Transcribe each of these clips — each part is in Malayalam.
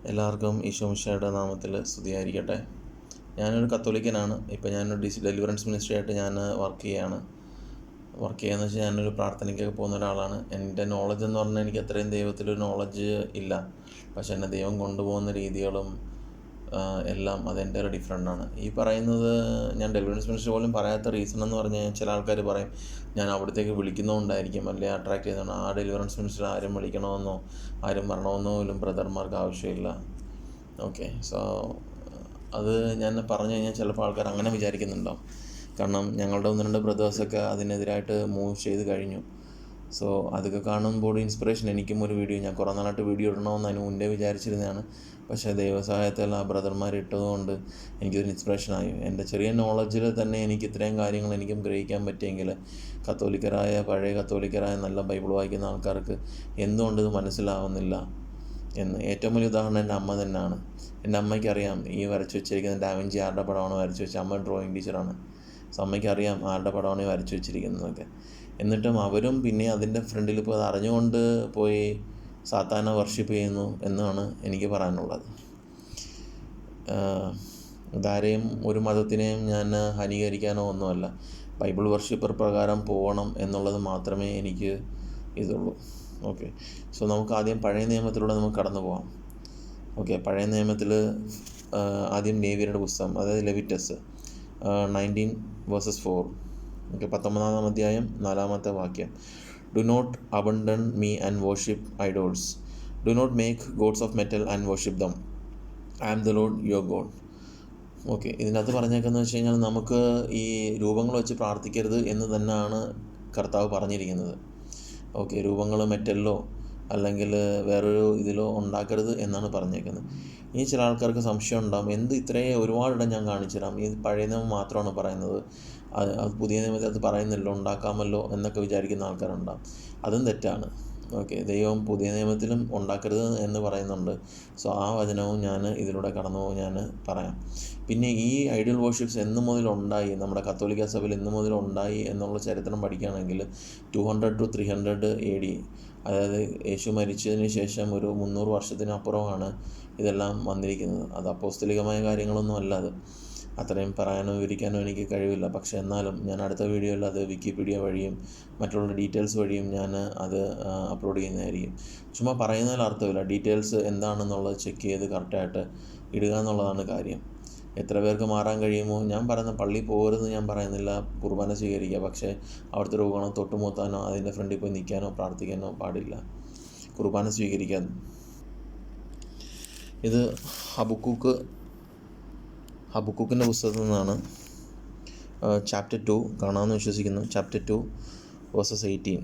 എല്ലാവർക്കും ഈശോമിശിഹായുടെ നാമത്തിൽ സ്തുതിയായിരിക്കട്ടെ. ഞാനൊരു കത്തോലിക്കനാണ്. ഇപ്പോൾ ഞാനൊരു ഡെലിവറൻസ് മിനിസ്ട്രി ആയിട്ട് ഞാൻ വർക്ക് ചെയ്യുകയെന്ന് വെച്ചാൽ ഞാനൊരു പ്രാർത്ഥനയ്ക്കൊക്കെ പോകുന്ന ഒരാളാണ്. എൻ്റെ നോളജ് എന്ന് പറഞ്ഞാൽ എനിക്ക് അത്രയും ദൈവത്തിലൊരു നോളജ് ഇല്ല. പക്ഷെ എന്നെ ദൈവം കൊണ്ടുപോകുന്ന രീതികളും എല്ലാം അതെൻ്റെ ഒരു ഡിഫറെൻ്റാണ്. ഈ പറയുന്നത് ഞാൻ ഡെലിവറൻസ് മിനിസ്ട്രി പോലും പറയാത്ത റീസൺ എന്ന് പറഞ്ഞാൽ ചില ആൾക്കാർ പറയും ഞാൻ അവിടത്തേക്ക് വിളിക്കുന്നതുകൊണ്ടായിരിക്കും, അല്ലെങ്കിൽ അട്രാക്ട് ചെയ്യുന്നതാണ്. ആ ഡെലിവറൻസ് മിനിസ്ട്രി ആരും വിളിക്കണമെന്നോ ആരും വരണമെന്നോ പോലും ബ്രദർമാർക്ക് ആവശ്യമില്ല. ഓക്കെ, സോ അത് ഞാൻ പറഞ്ഞു കഴിഞ്ഞാൽ ചിലപ്പോൾ ആൾക്കാർ അങ്ങനെ വിചാരിക്കുന്നുണ്ടാവും. കാരണം ഞങ്ങളുടെ 1-2 ബ്രദേഴ്സൊക്കെ അതിനെതിരായിട്ട് മൂവ് ചെയ്ത് കഴിഞ്ഞു. സോ അതൊക്കെ കാണുമ്പോൾ ഇൻസ്പിറേഷൻ. എനിക്കും ഒരു വീഡിയോ, ഞാൻ കുറേ നാളായിട്ട് വീഡിയോ ഇടണമെന്ന് അതിന് മുന്നേ വിചാരിച്ചിരുന്നതാണ്. പക്ഷേ ദൈവസഹായത്താൽ ആ ബ്രദർമാർ ഇട്ടതുകൊണ്ട് എനിക്കൊരു ഇൻസ്പിറേഷനായി. എൻ്റെ ചെറിയ നോളജിൽ തന്നെ എനിക്ക് ഇത്രയും കാര്യങ്ങൾ എനിക്കും ഗ്രഹിക്കാൻ പറ്റിയെങ്കിൽ പഴയ കത്തോലിക്കരായ നല്ല ബൈബിൾ വായിക്കുന്ന ആൾക്കാർക്ക് എന്തുകൊണ്ട് ഇത് മനസ്സിലാവുന്നില്ല എന്ന് ഏറ്റവും വലിയ ഉദാഹരണം എൻ്റെ അമ്മ തന്നെയാണ്. എൻ്റെ അമ്മയ്ക്കറിയാം ഈ വരച്ചു വെച്ചിരിക്കുന്ന ഡാവിഞ്ചി ആരുടെ പടമാണ് വരച്ചു വെച്ചത്. അമ്മ ഡ്രോയിങ് ടീച്ചറാണ്. സോ അമ്മയ്ക്കറിയാം ആരുടെ പടമാണ് ഈ വരച്ചു വെച്ചിരിക്കുന്നതൊക്കെ. എന്നിട്ടും അവരും പിന്നെ അതിൻ്റെ ഫ്രണ്ടിൽ ഇപ്പോൾ അത് അറിഞ്ഞുകൊണ്ട് പോയി സാത്താനെ വർഷിപ്പ് ചെയ്യുന്നു എന്നാണ് എനിക്ക് പറയാനുള്ളത്. ഇതാരെയും ഒരു മതത്തിനെയും ഞാൻ ഹാനികരിക്കാനോ ഒന്നുമല്ല. ബൈബിൾ വർഷിപ്പർ പ്രകാരം പോകണം എന്നുള്ളത് മാത്രമേ എനിക്ക് ഇതുള്ളൂ. ഓക്കെ, സോ നമുക്ക് ആദ്യം പഴയ നിയമത്തിലൂടെ നമുക്ക് കടന്നു പോകാം. ഓക്കെ, പഴയ നിയമത്തിൽ ആദ്യം ലേവ്യരുടെ പുസ്തകം, അതായത് ലെവിറ്റസ് 19:4. ഓക്കെ, 19-ാം അധ്യായം 4-ാമത്തെ വാക്യം. Do not abandon me and worship idols. Do not make gods of metal and worship them. I am the Lord your God. Okay, ഇതിനകത്ത് പറഞ്ഞേക്കുന്നത് വെച്ച് കഴിഞ്ഞാൽ നമുക്ക് ഈ രൂപങ്ങൾ വെച്ച് പ്രാർത്ഥിക്കരുത് എന്ന് തന്നെയാണ് കർത്താവ് പറഞ്ഞിരിക്കുന്നത്. ഓക്കെ, രൂപങ്ങൾ മെറ്റലിലോ അല്ലെങ്കിൽ വേറൊരു ഇതിലോ ഉണ്ടാക്കരുത് എന്നാണ് പറഞ്ഞേക്കുന്നത്. ഇനി ചില ആൾക്കാർക്ക് സംശയം ഉണ്ടാകും, എന്ത് ഇത്രയും ഒരുപാടിടം ഞാൻ കാണിച്ചു തരാം, ഈ പഴയ നിയമം മാത്രമാണ് പറയുന്നത്, അത് പുതിയ നിയമത്തിൽ അത് പറയുന്നില്ലോ, ഉണ്ടാക്കാമല്ലോ എന്നൊക്കെ വിചാരിക്കുന്ന ആൾക്കാരുണ്ടാകും. അതും തെറ്റാണ്. ഓക്കെ, ദൈവം പുതിയ നിയമത്തിലും ഉണ്ടാക്കരുത് എന്ന് പറയുന്നുണ്ട്. സോ ആ വചനവും ഞാൻ ഇതിലൂടെ ഞാൻ പറയാം. പിന്നെ ഈ ഐഡിയൽ വർഷിപ്സ് എന്ന് മുതൽ ഉണ്ടായി, നമ്മുടെ കത്തോലിക്ക സഭയിൽ എന്ന് മുതൽ ഉണ്ടായി എന്നുള്ള ചരിത്രം പഠിക്കുകയാണെങ്കിൽ 200 to 300 AD, അതായത് യേശു മരിച്ചതിന് ശേഷം ഒരു 300 വർഷത്തിനപ്പുറമാണ് ഇതെല്ലാം വന്നിരിക്കുന്നത്. അത് അപ്പോസ്തലികമായ കാര്യങ്ങളൊന്നും അല്ല. അത് അത്രയും പറയാനോ വിവരിക്കാനോ എനിക്ക് കഴിവില്ല. പക്ഷേ എന്നാലും ഞാൻ അടുത്ത വീഡിയോയിൽ അത് വിക്കിപീഡിയ വഴിയും മറ്റുള്ള ഡീറ്റെയിൽസ് വഴിയും ഞാൻ അത് അപ്ലോഡ് ചെയ്യുന്നതായിരിക്കും. ചുമ്മാ പറയുന്നതിൽ അർത്ഥമില്ല. ഡീറ്റെയിൽസ് എന്താണെന്നുള്ളത് ചെക്ക് ചെയ്ത് കറക്റ്റായിട്ട് ഇടുക എന്നുള്ളതാണ് കാര്യം. എത്ര പേർക്ക് മാറാൻ കഴിയുമോ? ഞാൻ പറയുന്ന പള്ളിയിൽ പോകരുത് ഞാൻ പറയുന്നില്ല, കുർബാന സ്വീകരിക്കുക. പക്ഷേ അവിടുത്തെ രോഗികളെ തൊട്ടുമുത്താനോ അതിൻ്റെ ഫ്രണ്ടിൽ പോയി നിൽക്കാനോ പ്രാർത്ഥിക്കാനോ പാടില്ല. കുർബാന സ്വീകരിക്കാൻ. ഇത് ഹബക്കൂക്കിൻ്റെ പുസ്തകത്തിൽ നിന്നാണ്. ചാപ്റ്റർ 2 കാണാമെന്ന് വിശ്വസിക്കുന്നു. Chapter 2 verses 18.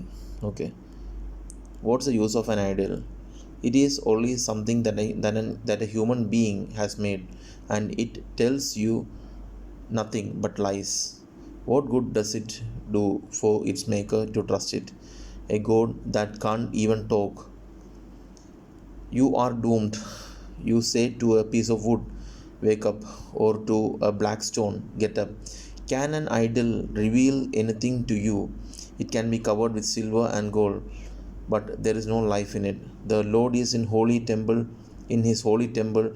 Okay, what's the use of an ideal? It is only something that a human being has made, and it tells you nothing but lies. What good does it do for its maker to trust it? A God that can't even talk. You are doomed. You say to a piece of wood, wake up, or to a black stone, get up. Can an idol reveal anything to you? It can be covered with silver and gold, but there is no life in it. The Lord is in his holy temple.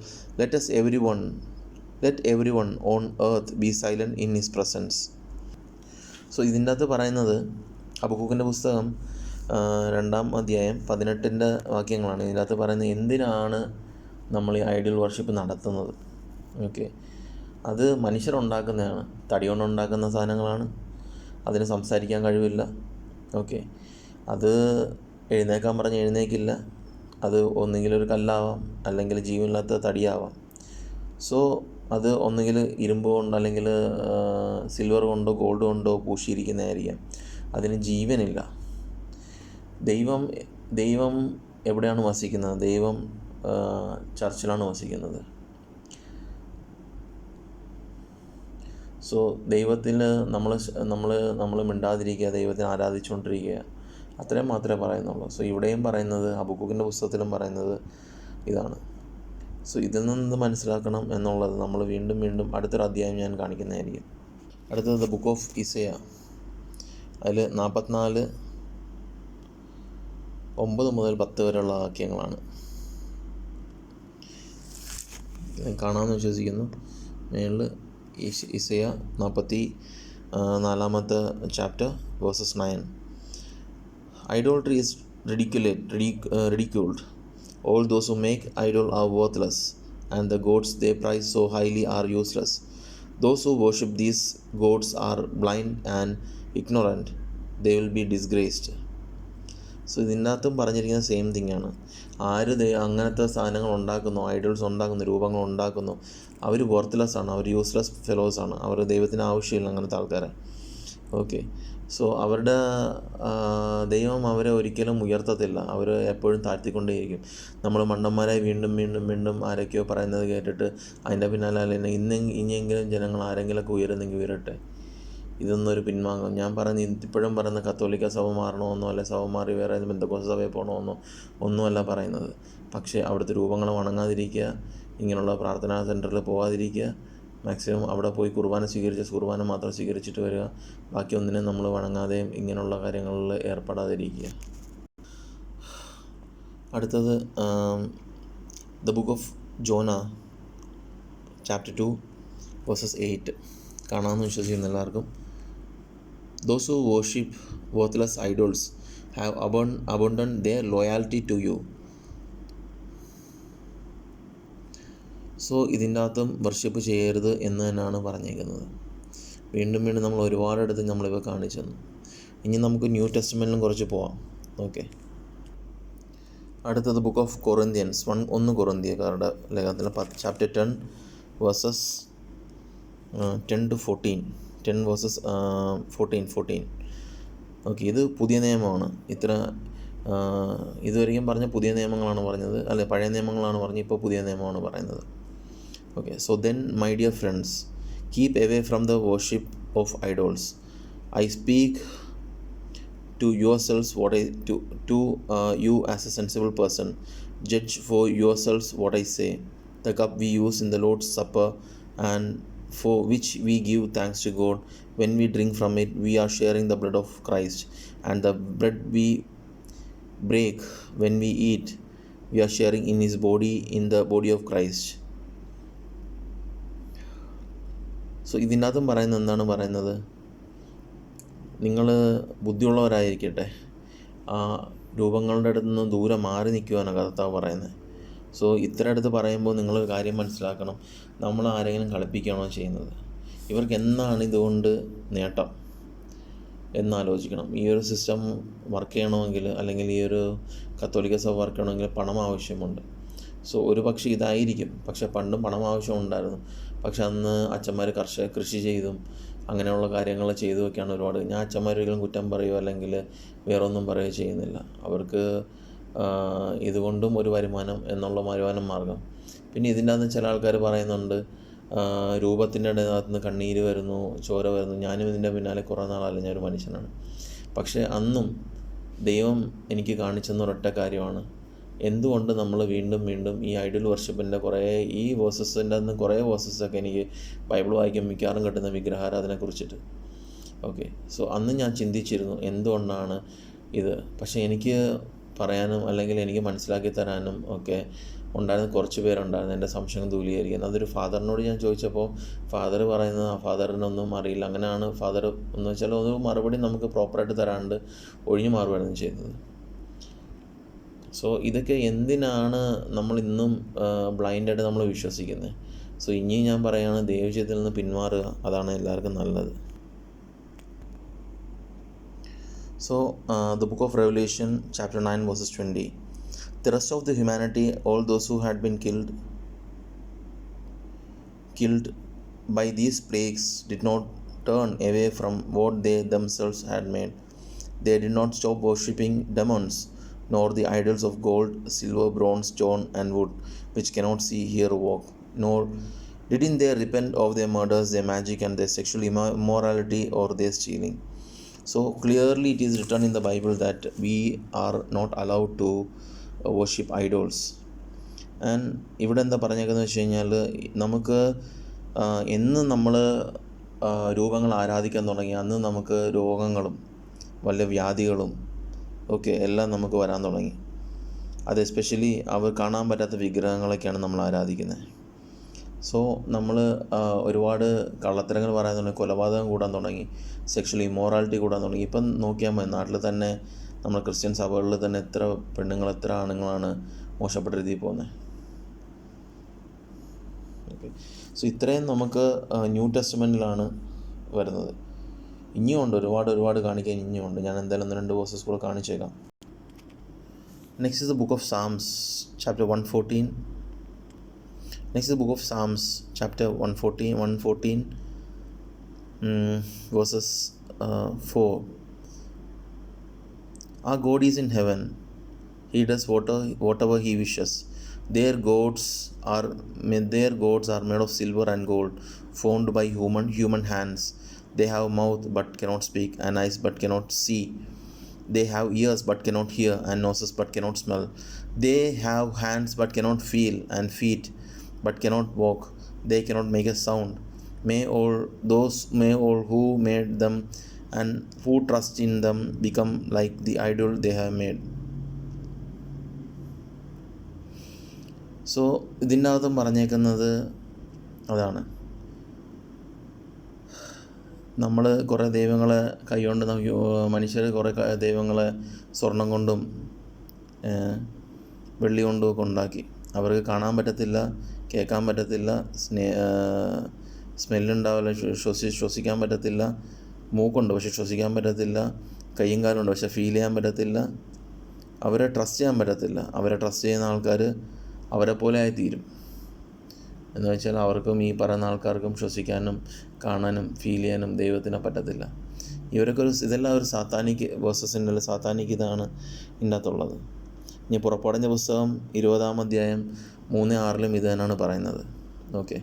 Let everyone on earth be silent in his presence. So ഇതിൻ്റെ അകത്ത് പറയുന്നത്, ഹബക്കൂക്കിൻ്റെ പുസ്തകം 2-ാം അധ്യായം 18 വാക്യങ്ങളാണ്. ഇതിൻ്റെ അകത്ത് പറയുന്നത് എന്തിനാണ് നമ്മൾ ഈ ഐഡിയൽ വർഷിപ്പ് നടത്തുന്നത്. ഓക്കെ, അത് മനുഷ്യരുണ്ടാക്കുന്നതാണ്. തടി കൊണ്ടുണ്ടാക്കുന്ന സാധനങ്ങളാണ്. അതിന് സംസാരിക്കാൻ കഴിവില്ല. ഓക്കെ, അത് എഴുന്നേക്കാൻ പറഞ്ഞ് എഴുന്നേക്കില്ല. അത് ഒന്നുകിൽ ഒരു കല്ലാവാം, അല്ലെങ്കിൽ ജീവനില്ലാത്ത തടിയാവാം. സോ അത് ഒന്നുകിൽ ഇരുമ്പ് കൊണ്ട് അല്ലെങ്കിൽ സിൽവർ കൊണ്ടോ ഗോൾഡ് കൊണ്ടോ പൂശിയിരിക്കുന്നതായിരിക്കാം. അതിന് ജീവനില്ല. ദൈവം എവിടെയാണ് വസിക്കുന്നത്? ദൈവം ചർച്ചിലാണ് വസിക്കുന്നത്. സോ ദൈവത്തിൽ നമ്മൾ മിണ്ടാതിരിക്കുക, ദൈവത്തിനെ ആരാധിച്ചുകൊണ്ടിരിക്കുക, അത്രയും മാത്രമേ പറയുന്നുള്ളൂ. സോ ഇവിടെയും പറയുന്നത്, ഹബക്കൂക്കിൻ്റെ പുസ്തകത്തിലും പറയുന്നത് ഇതാണ്. സോ ഇതിൽ നിന്ന് മനസ്സിലാക്കണം എന്നുള്ളത് നമ്മൾ വീണ്ടും അടുത്തൊരു അധ്യായം ഞാൻ കാണിക്കുന്നതായിരിക്കും. അടുത്തത് ദ ബുക്ക് ഓഫ് ഇസയ. അതിൽ 44 9 മുതൽ 10 വരെയുള്ള വാക്യങ്ങളാണ്. കാണാമെന്ന് വിശ്വസിക്കുന്നു. മേളിൽ ഇസയ 44 chapter versus 9. Idolatry is ridiculed. All those who make idol are worthless, and the gods they prize so highly are useless. Those who worship these gods are blind and ignorant. They will be disgraced. So ഇതിനകത്തും പറഞ്ഞിരിക്കുന്ന സെയിം തിങ്ങാണ്. ആര് അങ്ങനത്തെ സാധനങ്ങൾ ഉണ്ടാക്കുന്നു, ഐഡൽസ് ഉണ്ടാക്കുന്നു, രൂപങ്ങൾ ഉണ്ടാക്കുന്നു, അവർ വർത്ത്ലെസ് ആണ്, അവർ യൂസ്ലെസ് ഫെലോസ് ആണ്, അവർ ദൈവത്തിന് ആവശ്യമില്ല അങ്ങനത്തെ ആൾക്കാരെ. ഓക്കെ, സോ അവരുടെ ദൈവം അവരെ ഒരിക്കലും ഉയർത്തത്തില്ല, അവർ എപ്പോഴും താഴ്ത്തിക്കൊണ്ടേയിരിക്കും. നമ്മൾ മണ്ടന്മാരെ വീണ്ടും വീണ്ടും വീണ്ടും ആരൊക്കെയോ പറയുന്നത് കേട്ടിട്ട് അതിൻ്റെ പിന്നാലെ അല്ലെങ്കിൽ ഇനിയെങ്കിലും ജനങ്ങൾ ആരെങ്കിലുമൊക്കെ ഉയരുന്നെങ്കിൽ ഉയരട്ടെ, ഇതൊന്നൊരു പിൻവാങ്ങും. ഞാൻ പറയുന്നത് ഇപ്പോഴും പറയുന്ന കത്തോലിക്ക സഭ മാറണമെന്നോ അല്ലെ സഭ മാറി വേറെ ബന്ധക്കോസ്ത സഭയിൽ പോകണമെന്നോ ഒന്നുമല്ല പറയുന്നത്. പക്ഷേ അവിടുത്തെ രൂപങ്ങൾ വണങ്ങാതിരിക്കുക, ഇങ്ങനെയുള്ള പ്രാർത്ഥനാ സെൻറ്ററിൽ പോകാതിരിക്കുക, മാക്സിമം അവിടെ പോയി കുർബാന കുർബാന മാത്രം സ്വീകരിച്ചിട്ട് വരിക, ബാക്കി ഒന്നിനും നമ്മൾ വണങ്ങാതെയും ഇങ്ങനെയുള്ള കാര്യങ്ങളിൽ ഏർപ്പെടാതിരിക്കുക. അടുത്തത് the book of Jonah chapter 2 versus 8 കാണാമെന്ന് വിശ്വസിക്കുന്നു എല്ലാവർക്കും. Those who worship worthless idols have abandoned their loyalty to you. So ഇതിൻ്റെ അകത്തും വർഷിപ്പ് ചെയ്യരുത് എന്ന് തന്നെയാണ് പറഞ്ഞേക്കുന്നത്. വീണ്ടും വീണ്ടും നമ്മൾ ഒരുപാടെടുത്ത് നമ്മളിവ കാണിച്ചു തന്നു. ഇനി നമുക്ക് ന്യൂ ടെസ്റ്റ്മെൻറ്റിലും കുറച്ച് പോവാം. ഓക്കെ, അടുത്തത് ബുക്ക് ഓഫ് കൊറിന്ത്യൻസ് 1 കൊറിന്ത്യക്കാരുടെ ലേഖനത്തിൽ chapter 10 versus 10 to 14. 10 versus 14. Okay, ഇത് പുതിയ നിയമമാണ്. ഇതുവരെയും പറഞ്ഞ പുതിയ നിയമങ്ങളാണ് പറഞ്ഞത്, അല്ലെ പഴയ നിയമങ്ങളാണ് പറഞ്ഞത്, ഇപ്പോൾ പുതിയ നിയമമാണ് പറയുന്നത്. Okay, so then, my dear friends, keep away from the worship of idols. I speak to yourselves you as a sensible person. Judge for yourselves what I say. The cup we use in the Lord's Supper, and for which we give thanks to God, when we drink from it, we are sharing the blood of Christ. And the bread we break when we eat, we are sharing in His body, in the body of Christ. So ഇതിനകത്തും പറയുന്നത് എന്താണ് പറയുന്നത്? നിങ്ങൾ ബുദ്ധിയുള്ളവരായിരിക്കട്ടെ, ആ രൂപങ്ങളുടെ അടുത്ത് നിന്ന് ദൂരെ മാറി നിൽക്കുവാനാണ് കർത്താവ് പറയുന്നത്. സോ ഇത്ര അടുത്ത് പറയുമ്പോൾ നിങ്ങൾ കാര്യം മനസ്സിലാക്കണം, നമ്മൾ ആരെങ്കിലും കളിപ്പിക്കുകയാണോ ചെയ്യുന്നത്? ഇവർക്ക് എന്നാണ് ഇതുകൊണ്ട് നേട്ടം എന്നാലോചിക്കണം. ഈ ഒരു സിസ്റ്റം വർക്ക് ചെയ്യണമെങ്കിൽ, അല്ലെങ്കിൽ ഈ ഒരു കത്തോലിക്ക സഭ വർക്ക് ചെയ്യണമെങ്കിൽ പണം ആവശ്യമുണ്ട്. സോ ഒരു പക്ഷേ ഇതായിരിക്കും. പക്ഷെ പണ്ടും പണം ആവശ്യമുണ്ടായിരുന്നു. പക്ഷെ അന്ന് അച്ഛന്മാർ കൃഷി ചെയ്തും അങ്ങനെയുള്ള കാര്യങ്ങൾ ചെയ്തുമൊക്കെയാണ് ഒരുപാട്. ഞാൻ അച്ഛന്മാരൊരിക്കലും കുറ്റം പറയുകയോ അല്ലെങ്കിൽ വേറൊന്നും പറയുകയോ ചെയ്യുന്നില്ല. അവർക്ക് ഇതുകൊണ്ടും ഒരു വരുമാനം എന്നുള്ള വരുമാനം മാർഗം. പിന്നെ ഇതിൻ്റെ അകത്ത് ചില ആൾക്കാർ പറയുന്നുണ്ട്, രൂപത്തിൻ്റെ ഇടയിൽ നിന്ന് കണ്ണീര് വരുന്നു, ചോര വരുന്നു. ഞാനും ഇതിൻ്റെ പിന്നാലെ കുറേ നാളല്ല, ഞാനൊരു മനുഷ്യനാണ്. പക്ഷേ അന്നും ദൈവം എനിക്ക് കാണിച്ചെന്ന ഒരൊറ്റ കാര്യമാണ്, എന്തുകൊണ്ട് നമ്മൾ വീണ്ടും വീണ്ടും ഈ ഐഡൽ വർഷിപ്പിൻ്റെ ഈ വേഴ്സസിൻ്റെ അന്ന് കുറേ വേഴ്സസൊക്കെ എനിക്ക് ബൈബിൾ വായിക്കാൻ മിക്കവാറും കിട്ടുന്ന വിഗ്രഹാരാധനയെ കുറിച്ചിട്ട്. ഓക്കെ, സോ അന്ന് ഞാൻ ചിന്തിച്ചിരുന്നു എന്തുകൊണ്ടാണ് ഇത്. പക്ഷേ എനിക്ക് പറയാനും അല്ലെങ്കിൽ എനിക്ക് മനസ്സിലാക്കി തരാനും ഒക്കെ ഉണ്ടായിരുന്ന കുറച്ച് പേരുണ്ടായിരുന്നു എൻ്റെ സംശയം ദൂരീകരിക്കുന്നത്. അതൊരു ഫാദറിനോട് ഞാൻ ചോദിച്ചപ്പോൾ ഫാദർ പറയുന്നത് ആ ഫാദറിനൊന്നും അറിയില്ല. അങ്ങനെയാണ് ഫാദർ എന്ന് വെച്ചാൽ ഒരു മറുപടി നമുക്ക് പ്രോപ്പറായിട്ട് തരാണ്ട് ഒഴിഞ്ഞു മാറുകയായിരുന്നു ചെയ്തത്. സോ ഇതൊക്കെ എന്തിനാണ് നമ്മൾ ഇന്നും ബ്ലൈൻഡായിട്ട് നമ്മൾ വിശ്വസിക്കുന്നത്? സോ ഇനി ഞാൻ പറയുകയാണ്, ദൈവജീവിതത്തിൽ നിന്ന് പിന്മാറുക, അതാണ് എല്ലാവർക്കും നല്ലത്. So the book of Revelation chapter 9 verses 20. The rest of the humanity, all those who had been killed by these plagues, did not turn away from what they themselves had made. They did not stop worshipping demons, nor the idols of gold, silver, bronze, stone, and wood, which cannot see, hear, or walk. Nor didn't they repent of their murders, their magic, and their sexual immorality, or their stealing. So clearly it is written in the Bible that we are not allowed to worship idols. And ഇവിടെ എന്താ പറഞ്ഞേക്കുന്നത് വെച്ച് കഴിഞ്ഞാൽ, നമുക്ക് എന്ന് നമ്മൾ രൂപങ്ങൾ ആരാധിക്കാൻ തുടങ്ങി അന്ന് നമുക്ക് രോഗങ്ങളും വല്ല വ്യാധികളും ഒക്കെ എല്ലാം നമുക്ക് വരാൻ തുടങ്ങി. അത് എസ്പെഷ്യലി അവർ കാണാൻ പറ്റാത്ത വിഗ്രഹങ്ങളൊക്കെയാണ് നമ്മൾ ആരാധിക്കുന്നത്. സോ നമ്മൾ ഒരുപാട് കള്ളത്തരങ്ങൾ പറയാൻ തുടങ്ങി, കൊലപാതകം കൂടാൻ തുടങ്ങി, സെക്ഷൽ ഇമ്മോറാലിറ്റി കൂടാൻ തുടങ്ങി. ഇപ്പം നോക്കിയാൽ മതി, നാട്ടിൽ തന്നെ നമ്മൾ ക്രിസ്ത്യൻ സഭകളിൽ തന്നെ എത്ര പെണ്ണുങ്ങൾ എത്ര ആണുങ്ങളാണ് മോശപ്പെട്ട രീതിയിൽ പോകുന്നത്. ഓക്കെ, സോ ഇത്രയും നമുക്ക് ന്യൂ ടെസ്റ്റ്മെൻറ്റിലാണ് വരുന്നത്. ഇനിയുമുണ്ട് ഒരുപാട് കാണിക്കാൻ ഇനിയുമുണ്ട്. ഞാൻ എന്തായാലും 1-2 വേഴ്സസ് കൂടെ കാണിച്ചേക്കാം. Next is the book of Psalms chapter 114. Next is the book of Psalms, chapter 114, verses 4. Our God is in heaven. He does whatever He wishes. Their gods are made of silver and gold, formed by human hands. They have mouth but cannot speak, and eyes but cannot see. They have ears but cannot hear, and noses but cannot smell. They have hands but cannot feel, and feet but cannot walk. They cannot make a sound. May all who made them and who trust in them become like the idol they have made. So ഇതിൻ്റെ അകത്തും പറഞ്ഞേക്കുന്നത് അതാണ്. നമ്മൾ കുറേ ദൈവങ്ങളെ കൈകൊണ്ട് മനുഷ്യർ കുറേ ദൈവങ്ങളെ സ്വർണം കൊണ്ടും വെള്ളി കൊണ്ടും ഒക്കെ ഉണ്ടാക്കി. അവർക്ക് കാണാൻ പറ്റത്തില്ല, കേൾക്കാൻ പറ്റത്തില്ല, സ്മെല്ലുണ്ടാവില്ല, ശ്വസിക്കാൻ പറ്റത്തില്ല, മൂക്കുണ്ട് പക്ഷെ ശ്വസിക്കാൻ പറ്റത്തില്ല, കയ്യും കാലുണ്ട് പക്ഷെ ഫീൽ ചെയ്യാൻ പറ്റത്തില്ല. അവരെ ട്രസ്റ്റ് ചെയ്യാൻ പറ്റത്തില്ല. അവരെ ട്രസ്റ്റ് ചെയ്യുന്ന ആൾക്കാർ അവരെ പോലെ ആയിത്തീരും. എന്ന് വെച്ചാൽ അവർക്കും ഈ പറയുന്ന ആൾക്കാർക്കും ശ്വസിക്കാനും കാണാനും ഫീൽ ചെയ്യാനും ദൈവത്തിനെ പറ്റത്തില്ല. ഇവരൊക്കെ ഇതെല്ലാം ഒരു സാത്താനിക് വേഴ്സസിൻ്റെ സാത്താനിക് ഇതാണ് ഇതിൻ്റെ അകത്തുള്ളത്. ഇനി പുറപ്പാടിൻ്റെ പുസ്തകം 20-ാം അധ്യായം 3:6 ഇത് തന്നെയാണ് പറയുന്നത്. ഓക്കെ,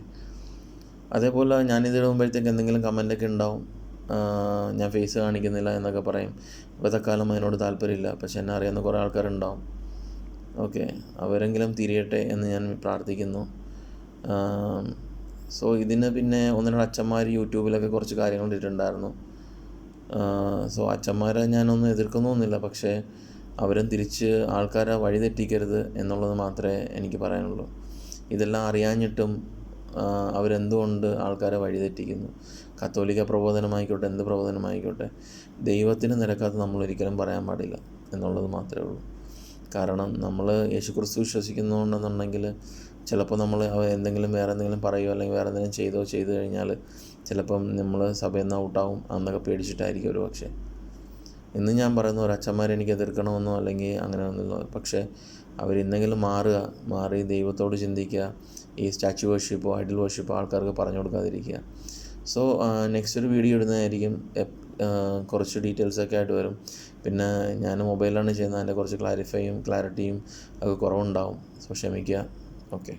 അതേപോലെ ഞാനിത് ഇടുമ്പോഴത്തേക്ക് എന്തെങ്കിലും കമൻ്റൊക്കെ ഉണ്ടാവും, ഞാൻ ഫേസ് കാണിക്കുന്നില്ല എന്നൊക്കെ പറയും. ഇപ്പോഴത്തെ കാലം അതിനോട് താല്പര്യമില്ല, പക്ഷെ എന്നെ അറിയുന്ന കുറേ ആൾക്കാരുണ്ടാവും. ഓക്കെ, അവരെങ്കിലും തിരിയട്ടെ എന്ന് ഞാൻ പ്രാർത്ഥിക്കുന്നു. സോ ഇതിന് പിന്നെ 1-2 അച്ഛന്മാർ യൂട്യൂബിലൊക്കെ കുറച്ച് കാര്യങ്ങൾ ഇട്ടിട്ടുണ്ടായിരുന്നു. സോ അച്ഛന്മാരെ ഞാനൊന്നും എതിർക്കുന്നൊന്നുമില്ല, പക്ഷേ അവരും തിരിച്ച് ആൾക്കാരെ വഴിതെറ്റിക്കരുത് എന്നുള്ളത് മാത്രമേ എനിക്ക് പറയാനുള്ളൂ. ഇതെല്ലാം അറിയാഞ്ഞിട്ടും അവരെന്തുകൊണ്ട് ആൾക്കാരെ വഴിതെറ്റിക്കുന്നു? കത്തോലിക്ക പ്രബോധനമായിക്കോട്ടെ, എന്ത് പ്രബോധനമായിക്കോട്ടെ, ദൈവത്തിന് നിരക്കാത്ത നമ്മളൊരിക്കലും പറയാൻ പാടില്ല എന്നുള്ളത് മാത്രമേ ഉള്ളൂ. കാരണം നമ്മൾ യേശുക്രിസ്തു വിശ്വസിക്കുന്നുണ്ടെന്നുണ്ടെങ്കിൽ ചിലപ്പോൾ നമ്മൾ എന്തെങ്കിലും വേറെ എന്തെങ്കിലും പറയുകയോ അല്ലെങ്കിൽ വേറെ എന്തെങ്കിലും ചെയ്തു കഴിഞ്ഞാൽ ചിലപ്പം നമ്മൾ സഭയിൽ നിന്ന് ഔട്ടാവും എന്നൊക്കെ പേടിച്ചിട്ടായിരിക്കും ഒരു പക്ഷേ. ഇന്ന് ഞാൻ പറയുന്ന ഒരു അച്ഛന്മാരെ എനിക്ക് എതിർക്കണമെന്നോ അല്ലെങ്കിൽ അങ്ങനെ ഒന്നുമില്ല, പക്ഷേ അവരിന്നെങ്കിലും മാറി ദൈവത്തോട് ചിന്തിക്കുക. ഈ സ്റ്റാച്യു വർഷിപ്പോ ഐഡൽ വർഷിപ്പോ ആൾക്കാർക്ക് പറഞ്ഞു കൊടുക്കാതിരിക്കുക. സോ നെക്സ്റ്റ് ഒരു വീഡിയോ ഇടുന്നതായിരിക്കും. കുറച്ച് ഡീറ്റെയിൽസൊക്കെ ആയിട്ട് വരും. പിന്നെ ഞാൻ മൊബൈലിലാണ് ചെയ്യുന്നത്, അതിൻ്റെ കുറച്ച് ക്ലാരിറ്റിയും ഒക്കെ കുറവുണ്ടാവും. സോ ക്ഷമിക്കുക. ഓക്കെ.